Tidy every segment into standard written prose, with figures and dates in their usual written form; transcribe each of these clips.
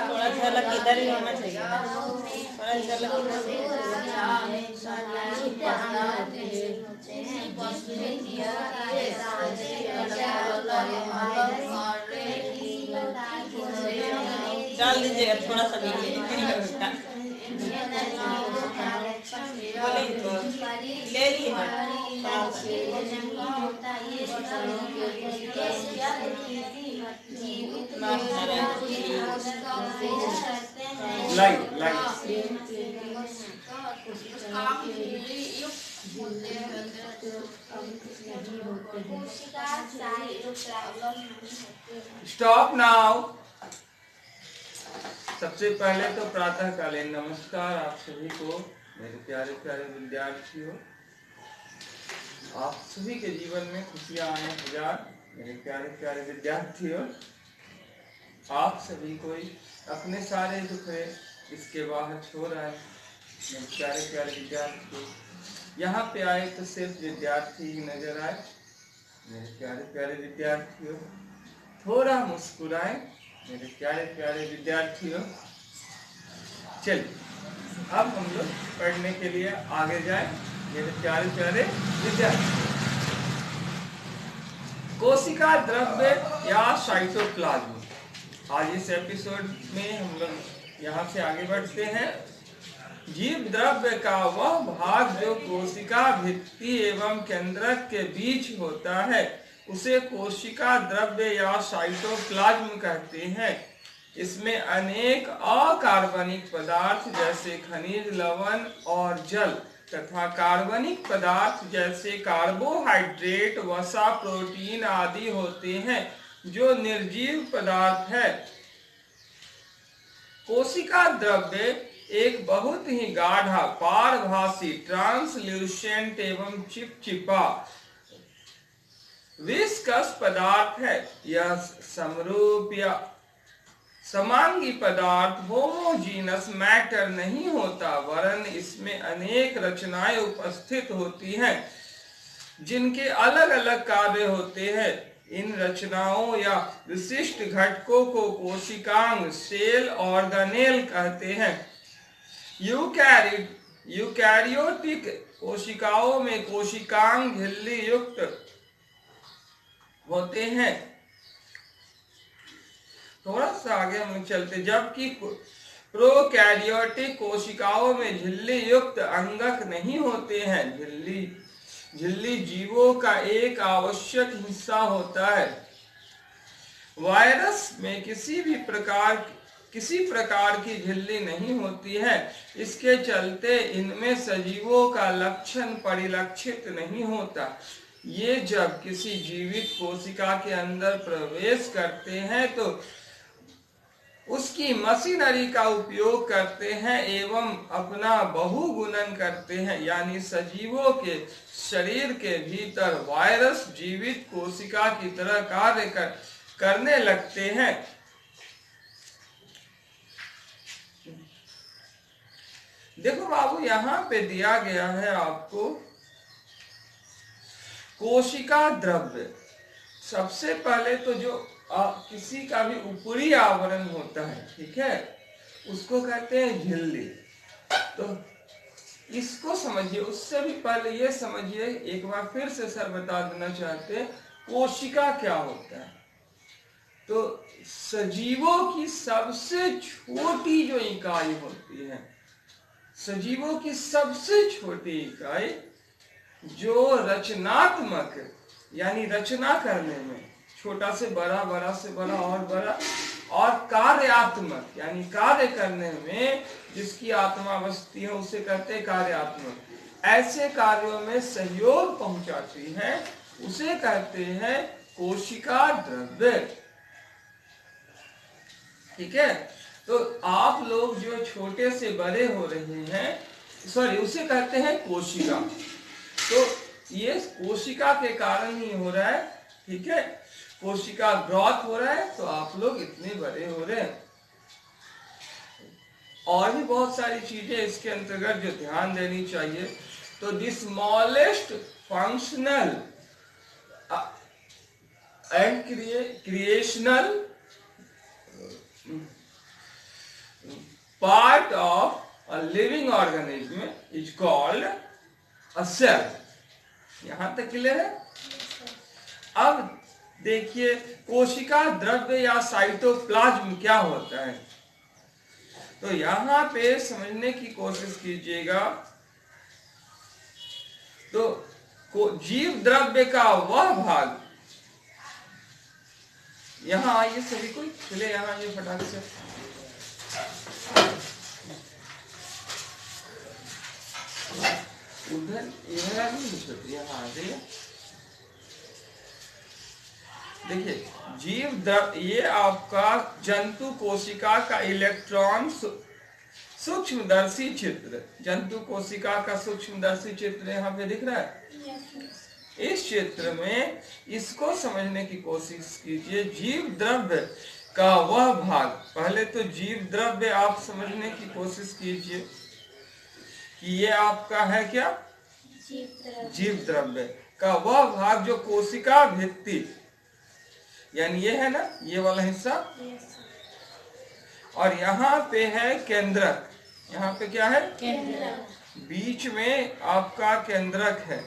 थोड़ा झलक इधर ही होना चाहिए ना, थोड़ा झलक डाल दीजिएगा थोड़ा सा भी ले ली स्टॉप नाउ। सबसे पहले तो प्रातःकालीन नमस्कार आप सभी को, मेरे प्यारे प्यारे विद्यार्थियों। आप सभी के जीवन में खुशियां आने हजार, मेरे प्यारे प्यारे विद्यार्थियों। आप सभी कोई अपने सारे दुख इसके बाहर छोड़ आए, मेरे प्यारे प्यारे विद्यार्थी। यहाँ पे आए तो सिर्फ विद्यार्थी ही नजर आए, मेरे प्यारे प्यारे विद्यार्थियों। थोड़ा मुस्कुराए मेरे प्यारे प्यारे विद्यार्थियों। चलिए अब हम लोग पढ़ने के लिए आगे जाए, मेरे प्यारे प्यारे विद्यार्थी। कोशिका द्रव्य या साइटोप्लाज्म। आज इस एपिसोड में हम लोग यहाँ से आगे बढ़ते हैं। जीव द्रव्य का वह भाग जो कोशिका भित्ति एवं केंद्रक के बीच होता है उसे कोशिका द्रव्य या साइटोप्लाज्म कहते हैं। इसमें अनेक अकार्बनिक पदार्थ जैसे खनिज, लवण और जल तथा कार्बनिक पदार्थ जैसे कार्बोहाइड्रेट, वसा, प्रोटीन आदि होते हैं जो निर्जीव पदार्थ है। कोशिका द्रव्य एक बहुत ही गाढ़ा, पारभासी, ट्रांसल्यूसेंट एवं चिपचिपा विस्कस पदार्थ है। यह समरूप या समांगी पदार्थ होमोजीनस मैटर नहीं होता, वरन इसमें अनेक रचनाएं उपस्थित होती हैं जिनके अलग अलग कार्य होते हैं। इन रचनाओं या विशिष्ट घटकों को कोशिकांग, सेल, ऑर्गेनेल कहते हैं। यूकैरियोटिक कोशिकाओं में कोशिकांग झिल्ली युक्त होते हैं। थोड़ा सा आगे हम चलते, जबकि प्रोकैरियोटिक कोशिकाओं में झिल्ली युक्त अंगक नहीं होते हैं। झिल्ली जीवों का एक आवश्यक हिस्सा होता है। वायरस में किसी प्रकार की झिल्ली नहीं होती है। इसके चलते इनमें सजीवों का लक्षण परिलक्षित नहीं होता। ये जब किसी जीवित कोशिका के अंदर प्रवेश करते हैं तो उसकी मशीनरी का उपयोग करते हैं एवं अपना बहुगुणन करते हैं। यानी सजीवों के शरीर के भीतर वायरस जीवित कोशिका की तरह कार्य करने लगते हैं। देखो बाबू, यहाँ पे दिया गया है आपको कोशिका द्रव्य। सबसे पहले तो जो किसी का भी ऊपरी आवरण होता है, ठीक है, उसको कहते हैं झिल्ली। तो इसको समझिए। उससे भी पहले ये समझिए, एक बार फिर से सर बता देना चाहते हैं कोशिका क्या होता है। तो सजीवों की सबसे छोटी जो इकाई होती है, सजीवों की सबसे छोटी इकाई जो रचनात्मक यानी रचना करने में छोटा से बड़ा, बड़ा से बड़ा और बड़ा, और कार्यात्मक यानी कार्य करने में जिसकी आत्मा बसती है उसे कहते हैं कार्यात्मक। ऐसे कार्यों में सहयोग पहुंचाती है उसे कहते हैं कोशिका द्रव्य। ठीक है, तो आप लोग जो छोटे से बड़े हो रहे हैं, उसे कहते हैं कोशिका। तो ये कोशिका के कारण ही हो रहा है। ठीक है, कोशिका ग्रोथ हो रहा है तो आप लोग इतने बड़े हो रहे हैं। और भी बहुत सारी चीजें इसके अंतर्गत जो ध्यान देनी चाहिए। तो the smallest functional and creational part of a living organism is called a cell. यहां तक क्लियर है? अब देखिए कोशिका द्रव्य या साइटोप्लाज्म क्या होता है। तो यहां पे समझने की कोशिश कीजिएगा। तो जीव द्रव्य का वह भाग, यहां आइए सभी को, चले यहां आइए फटाक से। उधर इधर नहीं, यहाँ आ जाइए। देखिए जीव द्रव्य, ये आपका जंतु कोशिका का इलेक्ट्रॉन सूक्ष्मदर्शी चित्र, जंतु कोशिका का सूक्ष्मदर्शी चित्र यहाँ पे दिख रहा है। इस क्षेत्र में इसको समझने की कोशिश कीजिए। जीव द्रव्य का वह भाग, पहले तो जीव द्रव्य आप समझने की कोशिश कीजिए कि ये आपका है क्या, जीव द्रव्य का वह भाग जो कोशिका भित्ति, यानी ये है ना, ये वाला हिस्सा, और यहाँ पे है केंद्रक। यहाँ पे क्या है, केंद्रक। बीच में आपका केंद्रक है,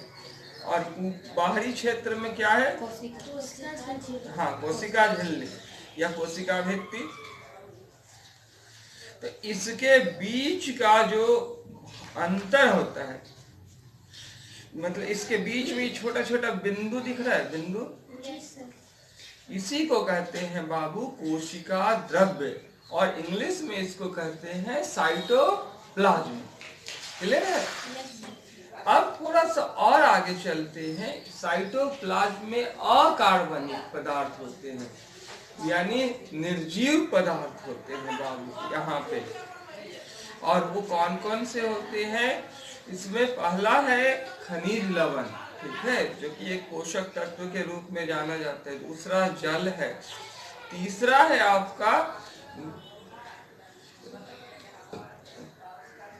और बाहरी क्षेत्र में क्या है, हाँ कोशिका झिल्ली या कोशिका भित्ति। तो इसके बीच का जो अंतर होता है, मतलब इसके बीच में छोटा छोटा बिंदु दिख रहा है, बिंदु, इसी को कहते हैं बाबू कोशिका द्रव्य, और इंग्लिश में इसको कहते हैं साइटोप्लाज्म। क्लियर है? अब थोड़ा सा और आगे चलते हैं। साइटोप्लाज्म में अकार्बनिक पदार्थ होते हैं, यानी निर्जीव पदार्थ होते हैं बाबू यहाँ पे। और वो कौन कौन से होते हैं? इसमें पहला है खनिज लवण, ठीक है, जो कि एक पोषक तत्व के रूप में जाना जाता है। दूसरा जल है। तीसरा है आपका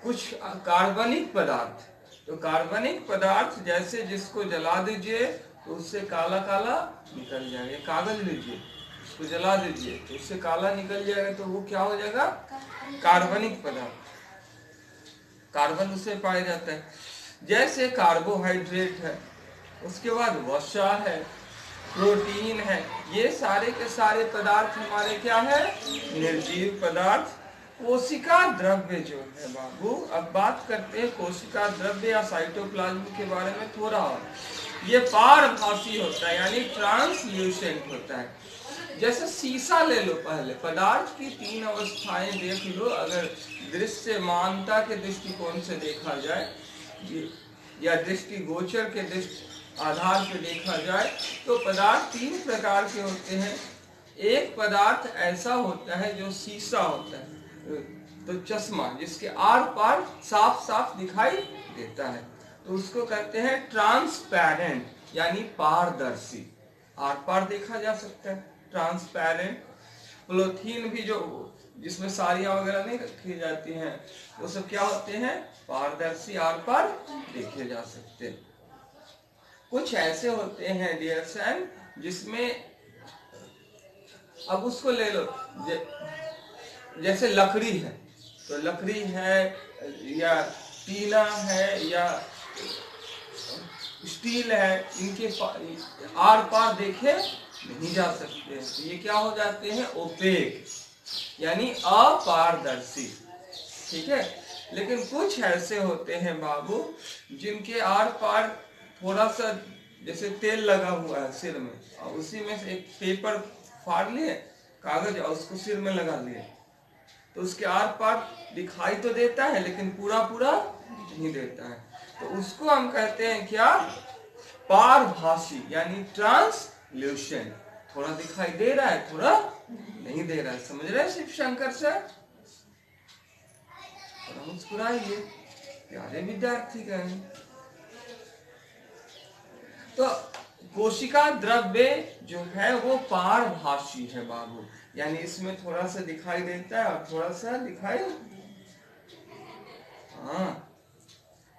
कुछ कार्बनिक पदार्थ। तो कार्बनिक पदार्थ जैसे जिसको जला दीजिए तो उससे काला काला निकल जाएगा। कागज लीजिए, उसको जला दीजिए तो उससे काला निकल जाएगा, तो वो क्या हो जाएगा, कार्बनिक पदार्थ। कार्बन उससे पाया जाता है। जैसे कार्बोहाइड्रेट है, उसके बाद वसा है, प्रोटीन है, ये सारे के सारे पदार्थ हमारे क्या है, निर्जीव पदार्थ। कोशिका द्रव्य जो है बाबू, अब बात करते हैं कोशिका द्रव्य या साइटोप्लाज्म के बारे में थोड़ा और। ये पारभासी होता है, यानी ट्रांसल्यूसेंट होता है। जैसे शीशा ले लो, पहले पदार्थ की तीन अवस्थाएं देख लो। अगर दृश्यमानता के दृष्टिकोण से देखा जाए या दृष्टिगोचर के आधार पर देखा जाए, तो पदार्थ तीन प्रकार के होते हैं। एक पदार्थ ऐसा होता है जो शीशा होता है, तो चश्मा जिसके आर पार साफ साफ दिखाई देता है, तो उसको कहते हैं ट्रांसपेरेंट, यानी पारदर्शी, आर पार देखा जा सकता है, ट्रांसपेरेंट। पॉलीथीन भी जो जिसमें साड़ियाँ वगैरह नहीं रखी जाती हैं, वो सब क्या होते हैं, पारदर्शी, आर पार देखे जा सकते हैं। कुछ ऐसे होते हैं डियर सन जिसमें, अब उसको ले लो, जैसे लकड़ी है, तो लकड़ी है या टीना है या स्टील है, इनके आर पार देखे नहीं जा सकते, तो ये क्या हो जाते हैं, ओपेक, यानी अपारदर्शी, ठीक है। लेकिन कुछ ऐसे होते हैं बाबू जिनके आर पार थोड़ा सा, जैसे तेल लगा हुआ है सिर में, और उसी में से एक पेपर फाड़ लिए, कागज, और उसको सिर में लगा लिए, तो उसके आर पार दिखाई तो देता है लेकिन पूरा पूरा नहीं देता है, तो उसको हम कहते हैं क्या, पारभासी, यानी ट्रांसल्यूसेंट। थोड़ा दिखाई दे रहा है, थोड़ा नहीं दे रहा है। समझ रहे हैं शिव शंकर से? मुस्कुराइए, प्यारे विद्यार्थी कहें। तो कोशिका द्रव्य जो है वो पारभासी है बाबू, यानी इसमें थोड़ा सा दिखाई देता है और थोड़ा सा दिखाई हाँ,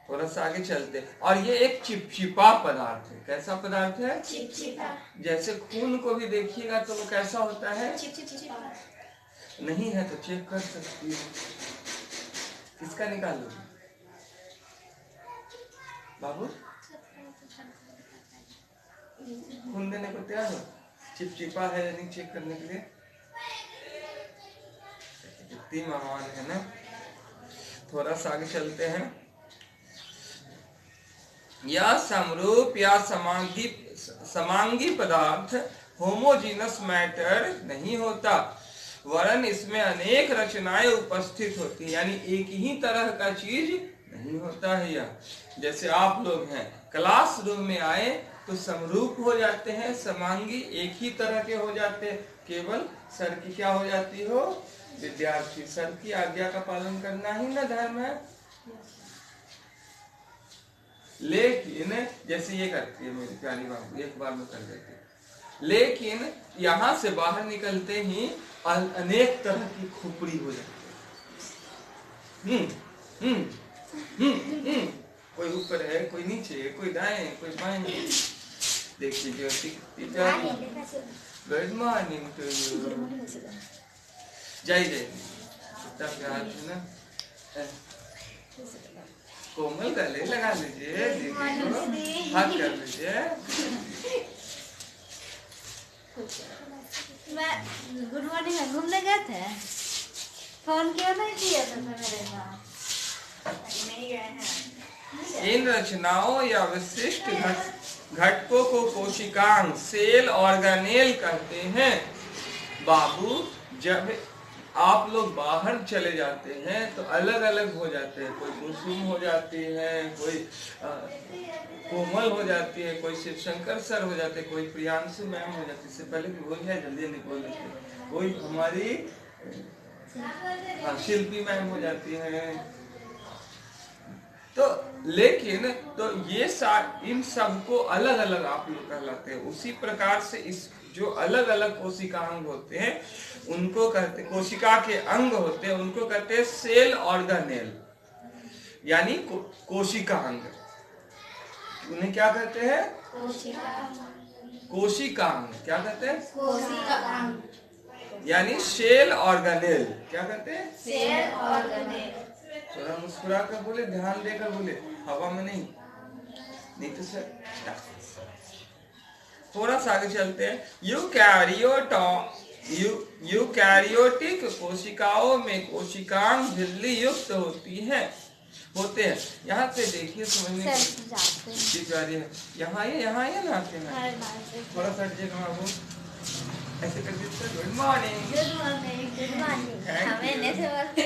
थोड़ा सा आगे चलते हैं। और ये एक चिपचिपा पदार्थ है। कैसा पदार्थ है? चिपचिपा। जैसे खून को भी देखिएगा तो वो कैसा होता है? चिपचिपा। नहीं है तो चेक कर सकती हो। किसका निकालोगे बाबू? खून देने को तैयार हो? चिपचिपा है या नहीं चेक करने के लिए? कितनी महान है ना। थोड़ा सा आगे चलते हैं। यह समरूप या समांगी पदार्थ होमोजीनस मैटर नहीं होता, वरन इसमें अनेक रचनाएं उपस्थित होती हैं। यानी एक ही तरह का चीज नहीं होता है। यह जैसे आप लोग हैं, क्लासरूम में आए तो समरूप हो जाते हैं, समांगी एक ही तरह के हो जाते हैं। केवल सर की क्या हो जाती हो? विद्यार्थी। सर की आज्ञा का पालन करना ही ना धर्म है। लेकिन जैसे ये करती है मेरी प्यारी बाबू, एक बार में कर देती है। लेकिन यहाँ से बाहर निकलते ही अनेक तरह की खोपड़ी हो जाती है। कोई ऊपर है, कोई नीचे, कोई दाएं, कोई बाएं। देखिए ज्योति, गुड मॉर्निंग टू यू। जय जय। कितना प्यार है ना। कोमल गले लगा लीजिए, दीदी को हाथ कर लीजिए। मैं गुड मॉर्निंग में घूमने गए थे, फोन क्यों नहीं किया था मेरे पास? नहीं गए हैं। इन रचनाओं या विशिष्ट घटकों को कोशिकांग, सेल ऑर्गेनेल कहते हैं। बाबू, जब आप लोग बाहर चले जाते हैं तो अलग अलग हो जाते हैं। कोई कुसुम हो जाती है, कोई कोमल हो जाती है, कोई शिवशंकर सर हो जाते हैं, कोई प्रियांशु मैम हो जाती है। इससे पहले कि बोल जाए जल्दी बोल देते हैं। कोई हमारी शिल्पी मैम हो जाती है। तो लेकिन तो ये इन सबको अलग अलग आप लोग कहलाते हैं। उसी प्रकार से इस जो अलग अलग कोशिकांग होते हैं उनको कहते, कोशिका के अंग होते हैं उनको कहते हैं सेल ऑर्गेनेल, यानी कोशिकांग। उन्हें क्या कहते हैं? कोशिकांग। क्या कहते हैं? कोशिकांग। यानी सेल ऑर्गेनेल। क्या कहते हैं? Cell organelle. थोड़ा मुस्कुरा कर बोले, ध्यान देकर बोले, हवा में नहीं तो सर। थोड़ा सा आगे चलते हैं। यूकैरियोटिक कोशिकाओं में कोशिकांग झिल्ली युक्त होते हैं। यहाँ पे देखिए, समझने की प्यारी है। यहाँ ये ना आते हैं। थोड़ा सा बाबू ऐसे कर दीजिए। Good morning. Good morning. Good morning. हमें नहीं से बोलते।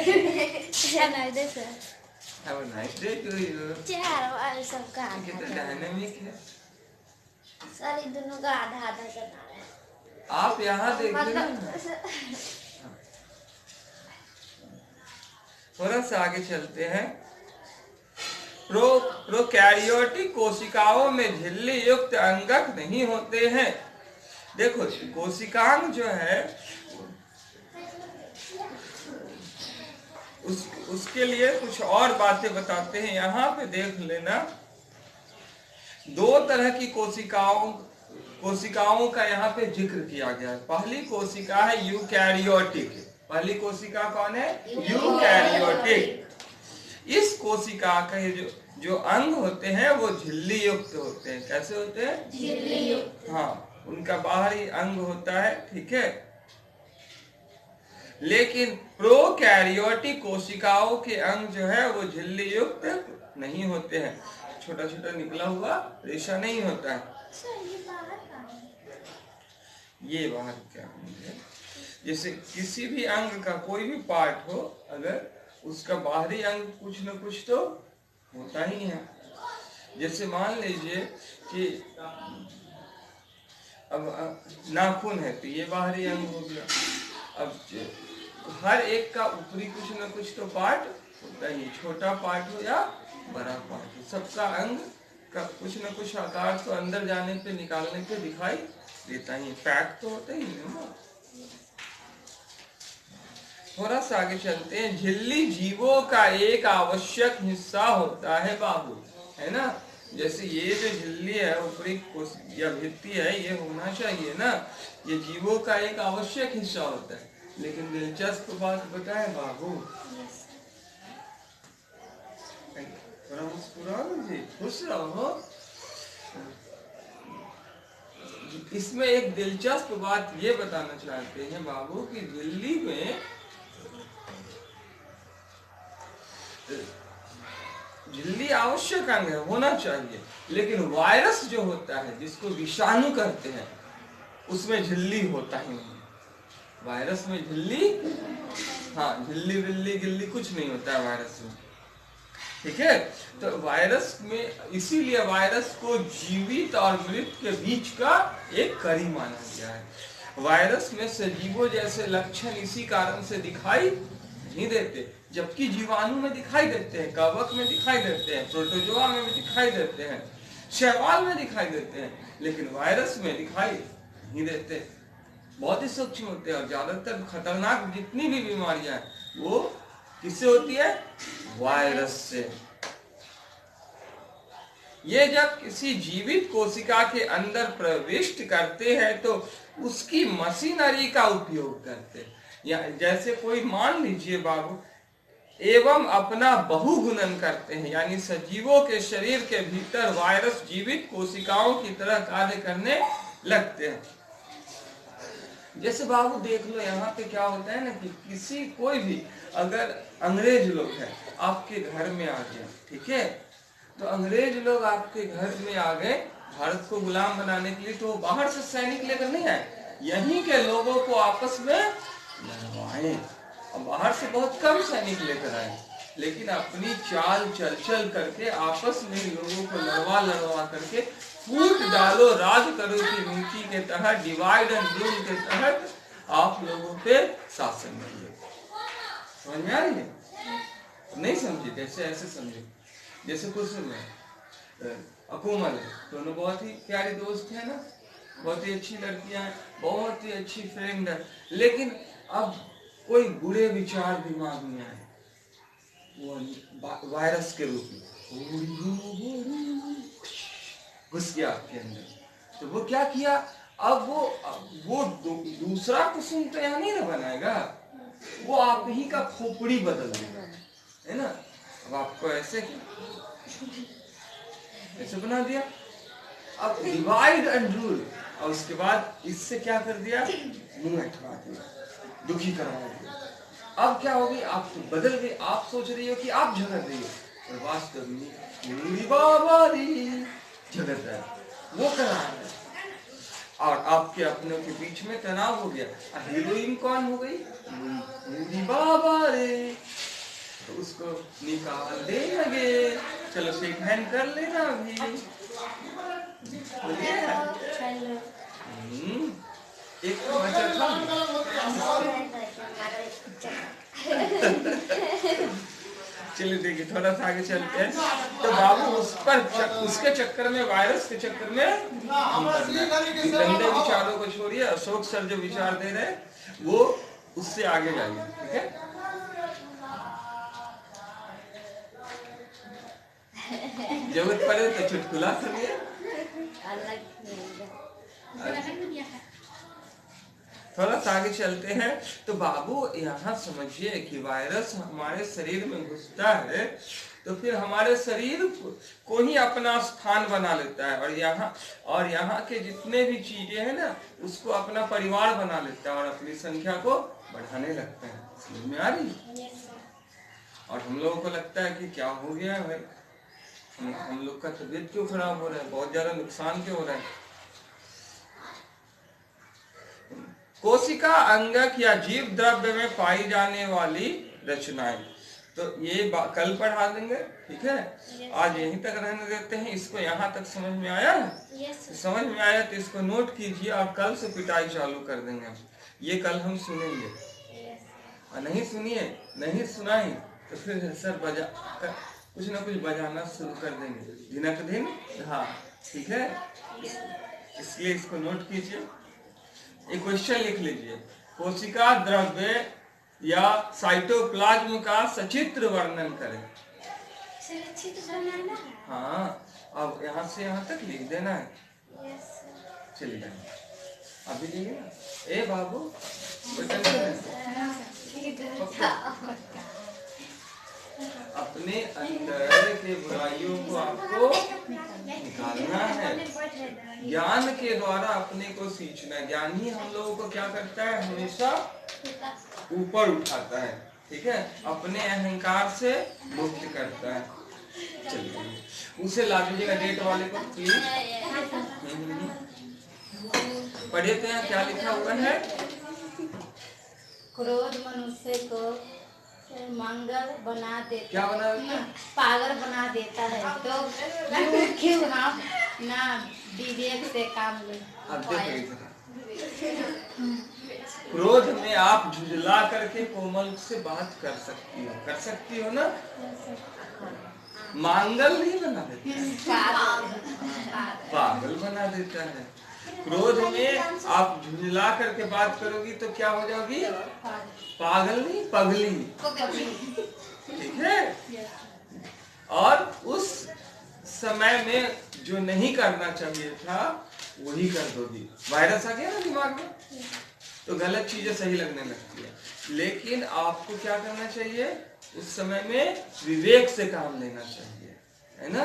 Have a nice day to you. चार वाले सबका कितना डायनामिक है। सारी दोनों का आधा आधा चला रहे हैं। आप यहाँ देखिए। थोड़ा सा आगे चलते हैं। प्रोकैरियोटिक कोशिकाओं में झिल्ली युक्त अंगक नहीं होते हैं। देखो, कोशिकांग जो है उसके लिए कुछ और बातें बताते हैं। यहाँ पे देख लेना, दो तरह की कोशिकाओं का यहाँ पे जिक्र किया गया है। पहली कोशिका है यूकैरियोटिक। पहली कोशिका कौन है? यूकैरियोटिक। इस कोशिका के जो अंग होते हैं वो झिल्ली युक्त होते हैं। कैसे होते हैं? झिल्ली युक्त। हाँ, उनका बाहरी अंग होता है, ठीक है। लेकिन प्रोकैरियोटिक कोशिकाओं के अंग जो है वो झिल्ली युक्त नहीं होते हैं। छोटा छोटा निकला हुआ रेशा नहीं होता है। ये बाहर क्या है? जैसे किसी भी अंग का कोई भी पार्ट हो, अगर उसका बाहरी अंग कुछ न कुछ तो होता ही है। जैसे मान लीजिए कि अब नाखून है तो ये बाहरी अंग हो गया। अब हर एक का ऊपरी कुछ न कुछ तो पार्ट होता ही, छोटा पार्ट हो या बड़ा पार्ट हो, सबका अंग का कुछ न कुछ आकार तो अंदर जाने पे, निकालने पे दिखाई देता ही। पैक तो होता ही है ना। थोड़ा सा आगे चलते हैं। झिल्ली जीवों का एक आवश्यक हिस्सा होता है बाबू, है ना। जैसे ये जो झिल्ली है, ऊपरी या भित्ति है, ये होना चाहिए ना, ये जीवों का एक आवश्यक हिस्सा होता है। लेकिन दिलचस्प बात बताए बाबू, थोड़ा मुस्कुराओ जी, खुश रहो। इसमें एक दिलचस्प बात ये बताना चाहते हैं बाबू कि झिल्ली में झिल्ली आवश्यक अंग है, होना चाहिए, लेकिन वायरस जो होता है, जिसको विषाणु कहते हैं, उसमें झिल्ली होता ही नहीं। वायरस में झिल्ली, हाँ, झिल्ली बिल्ली गिल्ली कुछ नहीं होता है वायरस में, ठीक है। तो वायरस में, इसीलिए वायरस को जीवित और मृत के बीच का एक कड़ी माना गया है। वायरस में सजीवों जैसे लक्षण इसी कारण से दिखाई नहीं देते, जबकि जीवाणु में दिखाई देते हैं, कवक में दिखाई देते हैं, प्रोटोजोआ में भी दिखाई देते हैं, शैवाल में दिखाई देते हैं, लेकिन वायरस में दिखाई नहीं देते। बहुत ही सूक्ष्म होते हैं, और ज्यादातर खतरनाक जितनी भी बीमारियां हैं वो किससे होती है? वायरस से। ये जब किसी जीवित कोशिका के अंदर प्रविष्ट करते हैं तो उसकी मशीनरी का उपयोग करते हैं। या जैसे कोई, मान लीजिए बाबू, एवं अपना बहुगुणन करते हैं, यानी सजीवों के शरीर के भीतर वायरस जीवित कोशिकाओं की तरह कार्य करने लगते हैं। जैसे बाबू देख लो, यहाँ पे क्या होता है ना कि किसी, कोई भी अगर अंग्रेज लोग हैं आपके घर में आ गए, ठीक है, तो अंग्रेज लोग आपके घर में आ गए भारत को गुलाम बनाने के लिए, तो बाहर से सैनिक लेकर नहीं आए, यहीं के लोगों को आपस में लड़वाए। और बाहर से बहुत कम सैनिक लेकर आए, लेकिन अपनी चाल चल करके आपस में लोगों को लड़वा करके फूट डालो राज करो की नीति के तहत, डिवाइड एंड रूल के तहत आप लोगों पे शासन किए। समझ में आ रही है? नहीं समझे? जैसे ऐसे समझे, जैसे कुसुम है, अकुमल है, दोनों बहुत ही प्यारी दोस्त है ना, बहुत ही अच्छी लड़कियां हैं, बहुत ही अच्छी फ्रेंड है, लेकिन अब कोई बुरे विचार दिमाग में आए, वो वायरस के रूप में घुस गया आपके अंदर, तो वो क्या किया, अब वो दूसरा कुसुम तो यहाँ नहीं ना बनाएगा, वो आप ही का खोपड़ी बदल देगा, है ना। अब आपको ऐसे बना दिया, अब डिवाइड एंड रूल, और उसके बाद इससे क्या कर दिया, मुंह अटका दिया, दुखी करवा दिया। अब क्या होगी, आप तो बदल गए, आप सोच रही हो कि आप झगड़ रही हो, और वास्तव में बाबा झगड़ रहा है, वो करा है, और आपके अपनों के बीच में तनाव हो गया। हीरोइन कौन हो गई, बाबा रे, तो उसको निकाल दे लगे, चलो शेक हैंड कर लेना अभी, एक बचा था चलिए देखिए, थोड़ा सा आगे चलते हैं। तो बाबू उस पर उसके चक्कर में, वायरस के चक्कर में गंदे विचारों को छोड़िए, अशोक सर जो विचार दे रहे हैं वो उससे आगे जाइए, ठीक है। जरूरत पड़े तो चुटकुला सुनिए। थोड़ा सा आगे चलते हैं। तो बाबू यहाँ समझिए कि वायरस हमारे शरीर में घुसता है तो फिर हमारे शरीर को ही अपना स्थान बना लेता है, और यहाँ के जितने भी चीजें हैं ना उसको अपना परिवार बना लेता है और अपनी संख्या को बढ़ाने लगता है। समझ में आ रही? और हम लोगों को लगता है कि क्या हो गया है भाई, हम लोग का तबीयत क्यों खराब हो रहा है, बहुत ज्यादा नुकसान क्यों हो रहा है। कोशिका अंगक या जीव द्रव्य में पाई जाने वाली रचनाएं, तो ये कल पढ़ा देंगे, ठीक है। आज यहीं तक रहने देते हैं। इसको यहाँ तक समझ में आया? तो समझ में आया तो इसको नोट कीजिए और कल से पिटाई चालू कर देंगे। ये कल हम सुनेंगे, और नहीं सुनाई तो फिर सर कुछ ना कुछ बजाना शुरू कर देंगे दिनक दिन। हाँ ठीक है, इसलिए इसको नोट कीजिए। एक क्वेश्चन लिख लीजिए, कोशिका द्रव्य या साइटोप्लाज्म का सचित्र वर्णन करें। हाँ, अब यहाँ से यहाँ तक लिख देना है। चलिए अभी लिखिए ना। ए बाबू, कोई टेंशन नहीं। अपने अंदर के बुराइयों को आपको निकालना है। ज्ञान के द्वारा अपने को सींचना। ज्ञान ही हम लोगों को क्या करता है, हमेशा ऊपर उठाता है, ठीक है, अपने अहंकार से मुक्त करता है। चलिए उसे ला दीजिएगा डेट वाले को प्लीज। पढ़िए तो यहाँ क्या लिखा हुआ है। क्रोध मनुष्य को मंगल बना देता, क्या बना देता है? पागल बना देता है। तो क्यों हम ना विवेक से काम ले। अब देखो, क्रोध में आप झुंझला करके कोमल से बात कर सकती हो ना। मांगल नहीं बना देता, पागल बना देता है। क्रोध में आप झुंझला करके बात करोगी तो क्या हो जाओगी, पागल नहीं पगली, ठीक है। और उस समय में जो नहीं करना चाहिए था वही कर दोगी। वायरस आ गया ना दिमाग में, तो गलत चीजें सही लगने लगती है। लेकिन आपको क्या करना चाहिए, उस समय में विवेक से काम लेना चाहिए, है ना।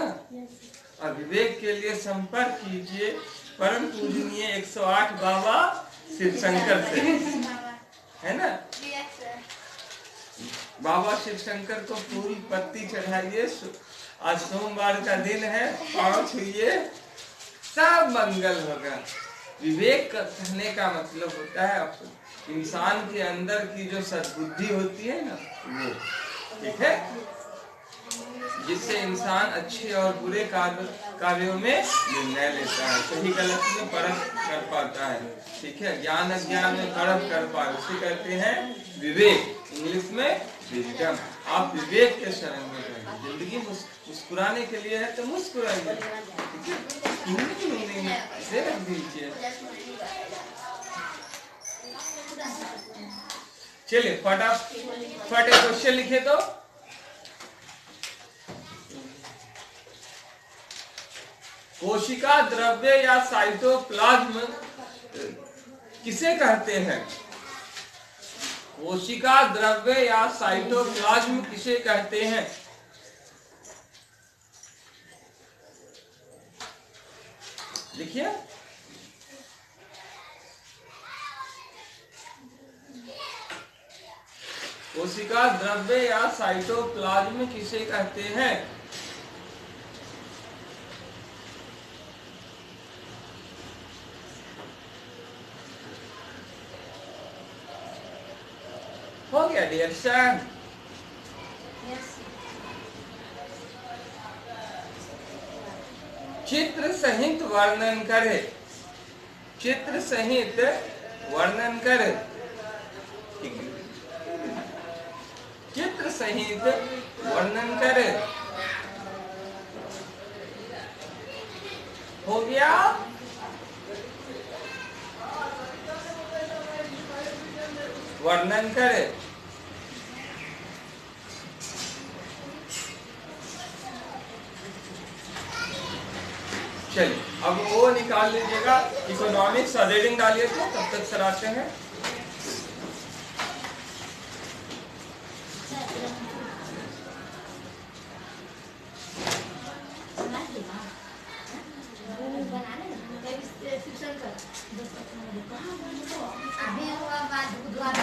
और विवेक के लिए संपर्क कीजिए परम पूजनीय 108 बाबा शिव शंकर से, है ना। बाबा शिव शंकर को फूल पत्ती चढ़ाइए। आज सोमवार का दिन है, पाँव छुइए, सब मंगल होगा। विवेक कहने का मतलब होता है इंसान के अंदर की जो सद्बुद्धि होती है ना, वो, ठीक है, जिससे इंसान अच्छे और बुरे कार्यों में निर्णय लेता है, सही गलत में परख कर पाता है, ठीक है, ज्ञान अज्ञान में परख कर पाता है। उसे कहते हैं विवेक, इंग्लिश में विजडम। आप विवेक के शरण में रहें। जिंदगी मुस्कुराने के लिए है तो मुस्कुराइए, इसे रख दीजिए। चलिए फटाफट एक क्वेश्चन लिखे तो। कोशिका द्रव्य या साइटोप्लाज्म किसे कहते हैं? कोशिका द्रव्य या साइटोप्लाज्म किसे कहते हैं? लिखिए। कोशिका द्रव्य या साइटोप्लाज्म किसे कहते हैं? हो गया डियर सर। चित्र सहित वर्णन करे। चित्र सहित वर्णन करे। चित्र सहित वर्णन करे। हो गया। वर्णन करे। चलिए अब वो निकाल लीजिएगा। इकोनॉमिक्स रीडिंग डालिए तो तब तक सराते हैं। अभी हुआ बात बुधवार